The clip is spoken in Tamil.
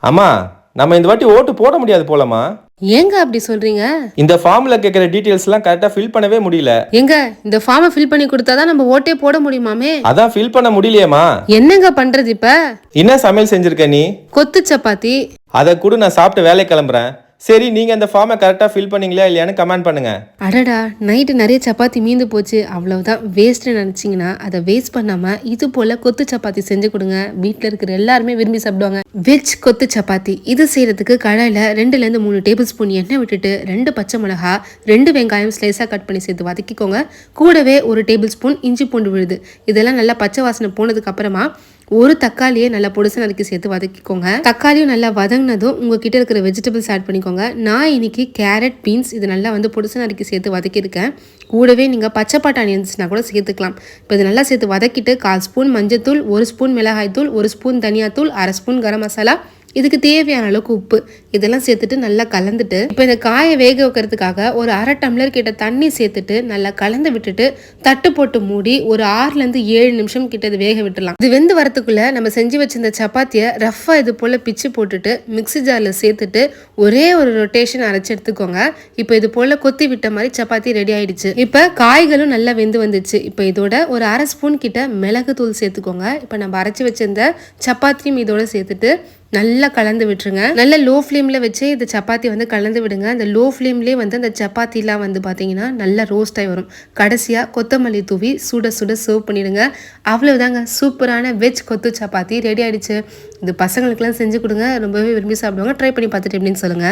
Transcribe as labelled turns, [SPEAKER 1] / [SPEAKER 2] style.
[SPEAKER 1] அம்மா, நம்ம இந்த வாட்டி ஓட்டு போட முடியாது போலமா.
[SPEAKER 2] ஏங்க அப்படி சொல்றீங்க?
[SPEAKER 1] இந்த ஃபார்ம்ல கேக்குற டீடைல்ஸ் எல்லாம் கரெக்டா ஃபில் பண்ணவே முடியல.
[SPEAKER 2] ஏங்க இந்த ஃபார்மை ஃபில் பண்ணி கொடுத்தாதான் நம்ம ஓட்டே போட முடியுமாமே.
[SPEAKER 1] அதான் ஃபில் பண்ண முடியலையேமா.
[SPEAKER 2] என்னங்க பண்றது இப்ப?
[SPEAKER 1] என்ன சமையல் செஞ்சிருக்க நீ?
[SPEAKER 2] கொத்து சப்பாத்தி.
[SPEAKER 1] அதை கூட நான் சாப்பிட்டு வேலை கிளம்புறேன். சரி, நீங்க அந்த ஃபார்மை கரெக்டா ஃபில் பண்ணீங்களா இல்லையான்னு கமெண்ட் பண்ணுங்க.
[SPEAKER 2] அடடா, நைட்டு நிறைய சப்பாத்தி மீந்து போச்சு, அவ்வளவுதான் வேஸ்ட்னு நினைச்சீங்கன்னா அதை வேஸ்ட் பண்ணாம இது போல கொத்து சப்பாத்தி செஞ்சு கொடுங்க. வீட்டில் இருக்கிற எல்லாருமே விரும்பி சாப்பிடுவாங்க. வெஜ் கொத்து சப்பாத்தி இது செய்யறதுக்கு கடாயில 2ல இருந்து 3 டேபிள் ஸ்பூன் எண்ணெய் விட்டுட்டு 2 பச்சை மிளகா 2 வெங்காயம் ஸ்லைஸா கட் பண்ணி சேர்த்து வதக்கிக்கோங்க. கூடவே 1 டேபிள் ஸ்பூன் இஞ்சி பூண்டு விழுது. இதெல்லாம் நல்லா பச்சை வாசனை போனதுக்கு அப்புறமா ஒரு தக்காளியை நல்லா பொடிசு நறுக்கி சேர்த்து வதக்கிக்கோங்க. தக்காளியும் நல்லா வதங்கினதும் உங்ககிட்ட இருக்கிற வெஜிடபிள்ஸ் ஆட் பண்ணிக்கோங்க. நான் இன்னைக்கு கேரட், பீன்ஸ் இது நல்லா பொடிசு நறுக்கி சேர்த்து வதக்கியிருக்கேன். கூடவே நீங்கள் பச்சை பட்டாணி இருந்துச்சுன்னா கூட சேர்த்துக்கலாம். இப்போ இது நல்லா சேர்த்து வதக்கிட்டு 1/4 ஸ்பூன் மஞ்சத்தூள், 1 ஸ்பூன் மிளகாய் தூள், 1 ஸ்பூன் தனியாத்தூள், 1/2 ஸ்பூன் கரம் மசாலா, இதுக்கு தேவையான அளவுக்கு உப்பு இதெல்லாம் சேர்த்துட்டு நல்லா கலந்துட்டு இப்போ இந்த காயை வேக வைக்கிறதுக்காக ஒரு 1/2 டம்ளர் கிட்ட தண்ணி சேர்த்துட்டு நல்லா கலந்து விட்டுட்டு தட்டு போட்டு மூடி ஒரு 6ல இருந்து 7 நிமிஷம் கிட்ட இது வேக விட்டுலாம். இது வெந்து வரத்துக்குள்ள நம்ம செஞ்சு வச்சிருந்த சப்பாத்தியை ரஃபா இது போல பிச்சு போட்டுட்டு மிக்ஸி ஜார்ல சேர்த்துட்டு ஒரே ஒரு ரொட்டேஷன் அரைச்சு எடுத்துக்கோங்க. இப்போ இது போல கொத்தி விட்ட மாதிரி சப்பாத்தி ரெடி ஆயிடுச்சு. இப்போ காய்களும் நல்லா வெந்து வந்துச்சு. இப்போ இதோட ஒரு 1/2 ஸ்பூன் கிட்ட மிளகு தூள் சேர்த்துக்கோங்க. இப்போ நம்ம அரைச்சு வச்சிருந்த சப்பாத்தியும் இதோட சேர்த்துட்டு நல்லா கலந்து விட்டுருங்க. நல்ல லோ ஃப்ளேமில் வச்சு இந்த சப்பாத்தி கலந்து விடுங்க. அந்த லோ ஃப்ளேம்லேயே அந்த சப்பாத்திலாம் பார்த்தீங்கன்னா நல்லா ரோஸ்ட் ஆகி வரும். கடைசியாக கொத்தமல்லி தூவி சுட சுட சர்வ் பண்ணிடுங்க. அவ்வளவுதாங்க, சூப்பரான வெஜ் கொத்து சப்பாத்தி ரெடி ஆயிடுச்சு. இது பசங்களுக்குலாம் செஞ்சு கொடுங்க, ரொம்பவே விரும்பி சாப்பிடுவாங்க. ட்ரை பண்ணி பார்த்துட்டு எப்படின்னு சொல்லுங்க.